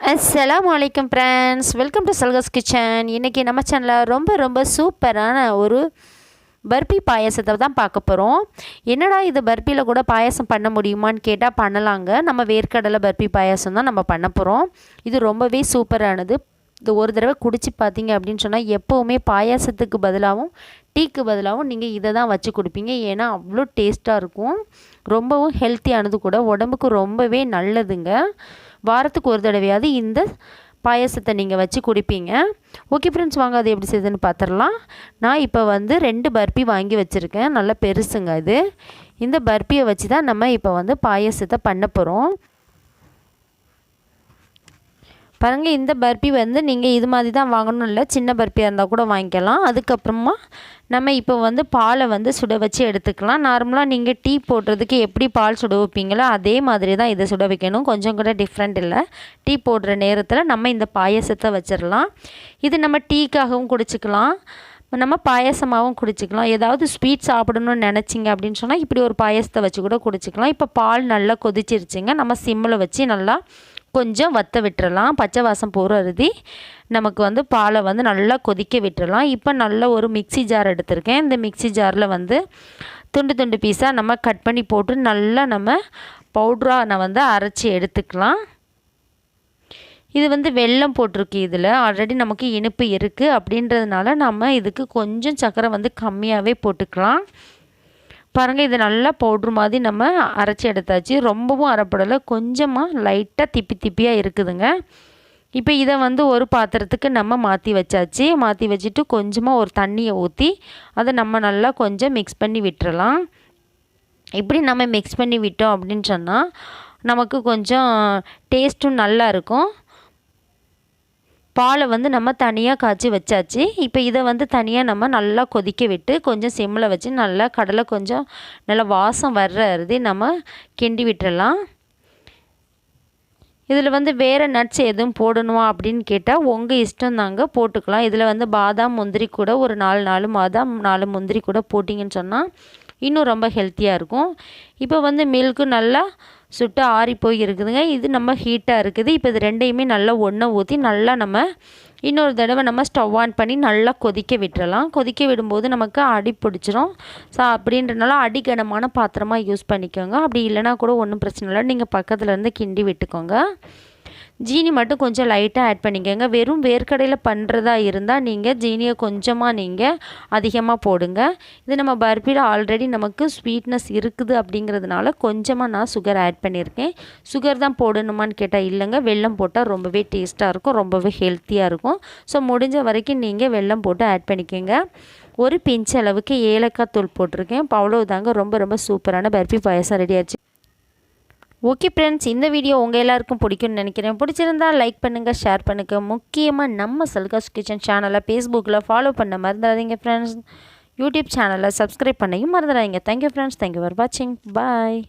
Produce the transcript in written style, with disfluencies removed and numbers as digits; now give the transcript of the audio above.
அஸ்ஸலாமு அலைக்கும் friends, welcome to சல்காஸ் kitchen. இன்றைக்கி நம்ம சேனலில் ரொம்ப சூப்பரான ஒரு பர்பி பாயாசத்தை தான் பார்க்க போகிறோம். என்னடா இது பர்பியில் கூட பாயாசம் பண்ண முடியுமான்னு கேட்டால் பண்ணலாங்க. நம்ம வேர்க்கடலை பர்பி பாயாசம் தான் நம்ம பண்ண போகிறோம். இது ரொம்பவே சூப்பரானது. இது ஒரு தடவை குடிச்சு பார்த்தீங்க அப்படின்னு சொன்னால் எப்போவுமே பாயாசத்துக்கு பதிலாகவும் டீக்கு பதிலாகவும் நீங்கள் இதை தான் வச்சு கொடுப்பீங்க. ஏன்னா அவ்வளோ டேஸ்ட்டாக இருக்கும். ரொம்பவும் ஹெல்த்தியானது கூட, உடம்புக்கு ரொம்பவே நல்லதுங்க. வாரத்துக்கு ஒரு தடவையாவது இந்த பாயாசத்தை நீங்கள் வச்சு குடிப்பீங்க. ஓகே ஃப்ரெண்ட்ஸ், வாங்க அது எப்படி செய்யுதுன்னு பார்த்துடலாம். நான் இப்போ 2 பர்பி வாங்கி வச்சுருக்கேன். நல்லா பெருசுங்க இது. இந்த பர்பியை வச்சு தான் நம்ம இப்போ பாயாசத்தை பண்ண போகிறோம். பாருங்கள், இந்த பர்பி நீங்கள் இது மாதிரி தான் வாங்கணும் இல்லை, சின்ன பர்பியாக இருந்தால் கூட வாங்கிக்கலாம். அதுக்கப்புறமா நம்ம இப்போ பாலை சுட வச்சு எடுத்துக்கலாம். நார்மலாக நீங்கள் டீ போடுறதுக்கு எப்படி பால் சுட வைப்பீங்களோ அதே மாதிரி தான் இதை சுட வைக்கணும். கொஞ்சம் கூட டிஃப்ரெண்ட் இல்லை. டீ போடுற நேரத்தில் நம்ம இந்த பாயாசத்தை வச்சிடலாம். இது நம்ம டீக்காகவும் குடிச்சிக்கலாம், நம்ம பாயாசமாகவும் குடிச்சிக்கலாம். ஏதாவது ஸ்வீட் சாப்பிடணும்னு நினச்சிங்க அப்படின்னு சொன்னால் இப்படி ஒரு பாயாசத்தை வச்சு கூட குடிச்சிக்கலாம். இப்போ பால் நல்லா கொதிச்சிருச்சுங்க. நம்ம சிம்மில் வச்சு நல்லா கொஞ்சம் வற்ற விட்டுறலாம். பச்சை வாசம் போகிறதி நமக்கு பாலை நல்லா கொதிக்க விட்டுறலாம். இப்போ நல்ல ஒரு மிக்சி ஜார் எடுத்திருக்கேன். இந்த மிக்சி ஜாரில் துண்டு பீஸாக நம்ம கட் பண்ணி போட்டு நல்லா நம்ம பவுட்ராக நான் அரைச்சி எடுத்துக்கலாம். இது வெல்லம் போட்டிருக்கு. இதில் ஆல்ரெடி நமக்கு இனிப்பு இருக்குது. அப்படின்றதுனால நம்ம இதுக்கு கொஞ்சம் சர்க்கரை கம்மியாகவே போட்டுக்கலாம். பாருங்கள், இது நல்லா பவுட்ரு மாதிரி நம்ம அரைச்சி எடுத்தாச்சு. ரொம்பவும் அரைப்படலை, கொஞ்சமாக லைட்டாக திப்பியாக இருக்குதுங்க. இப்போ இதை ஒரு பாத்திரத்துக்கு நம்ம மாற்றி வச்சாச்சு. மாற்றி வச்சுட்டு கொஞ்சமாக ஒரு தண்ணியை ஊற்றி அதை நம்ம நல்லா கொஞ்சம் மிக்ஸ் பண்ணி விட்டுறலாம். இப்படி நம்ம மிக்ஸ் பண்ணி விட்டோம் அப்படின்னு சொன்னால் நமக்கு கொஞ்சம் டேஸ்ட்டும் நல்லா இருக்கும். பாலை நம்ம தனியாக காய்ச்சி வச்சாச்சு. இப்போ இதை தனியாக நம்ம நல்லா கொதிக்க விட்டு கொஞ்சம் சிம்மில் வச்சு நல்லா கடலை கொஞ்சம் நல்லா வாசம் வர்றது நம்ம கிண்டி விட்டுறலாம். இதில் வேறு நட்ஸ் எதுவும் போடணுமா அப்படின்னு கேட்டால் உங்கள் இஷ்டம் தாங்க, போட்டுக்கலாம். இதில் பாதாம் முந்திரி கூட ஒரு 4 பாதாம் 4 முந்திரி கூட போட்டிங்கன்னு சொன்னால் இன்னும் ரொம்ப ஹெல்த்தியாக இருக்கும். இப்போ மில்க்கு நல்லா சுட்டு ஆறி போய் இருக்குதுங்க. இது நம்ம ஹீட்டாக இருக்குது. இப்போ இது ரெண்டையுமே நல்லா ஒன்று ஊற்றி நல்லா நம்ம இன்னொரு தடவை நம்ம ஸ்டவ் ஆன் பண்ணி நல்லா கொதிக்க விட்டுறலாம். கொதிக்க விடும்போது நமக்கு அடி பிடிச்சிரும். ஸோ அப்படின்றனால அடிக்கனமான பாத்திரமாக யூஸ் பண்ணிக்கோங்க. அப்படி இல்லைனா கூட ஒன்றும் பிரச்சனை இல்லை, நீங்கள் பக்கத்துலேருந்து கிண்டி விட்டுக்கோங்க. ஜீனி மட்டும் கொஞ்சம் லைட்டாக ஆட் பண்ணிக்கோங்க. வெறும் வேர்க்கடையில் பண்ணுறதா இருந்தால் நீங்கள் ஜீனியை கொஞ்சமாக அதிகமாக போடுங்க. இது நம்ம பர்பியில் ஆல்ரெடி நமக்கு ஸ்வீட்னஸ் இருக்குது. அப்படிங்கிறதுனால கொஞ்சமாக நான் சுகர் ஆட் பண்ணியிருக்கேன். சுகர் தான் போடணுமான்னு கேட்டால் இல்லைங்க, வெல்லம் போட்டால் ரொம்பவே டேஸ்ட்டாக இருக்கும், ரொம்பவே ஹெல்த்தியாக இருக்கும். ஸோ முடிஞ்ச வரைக்கும் நீங்கள் வெல்லம் போட்டு ஆட் பண்ணிக்கோங்க. ஒரு பிஞ்ச் அளவுக்கு ஏலக்காய் தூள் போட்டிருக்கேன். இப்போ அவ்வளோதாங்க, ரொம்ப சூப்பரான பர்பி பாயாசம் ரெடி ஆச்சு. ஓகே ஃப்ரெண்ட்ஸ், இந்த வீடியோ உங்கள் எல்லாருக்கும் பிடிக்கும்னு நினைக்கிறேன். பிடிச்சிருந்தால் லைக் பண்ணுங்கள், ஷேர் பண்ணுங்கள். முக்கியமாக நம்ம சல்காஸ் கிச்சன் சேனலை ஃபேஸ்புக்கில் ஃபாலோ பண்ண மறந்துடாதீங்க ஃப்ரெண்ட்ஸ். யூடியூப் சேனலை சப்ஸ்கிரைப் பண்ணையும் மறந்துடாதீங்க. தேங்க்யூ ஃப்ரெண்ட்ஸ், தேங்க்யூ ஃபார் வாட்சிங். பாய்.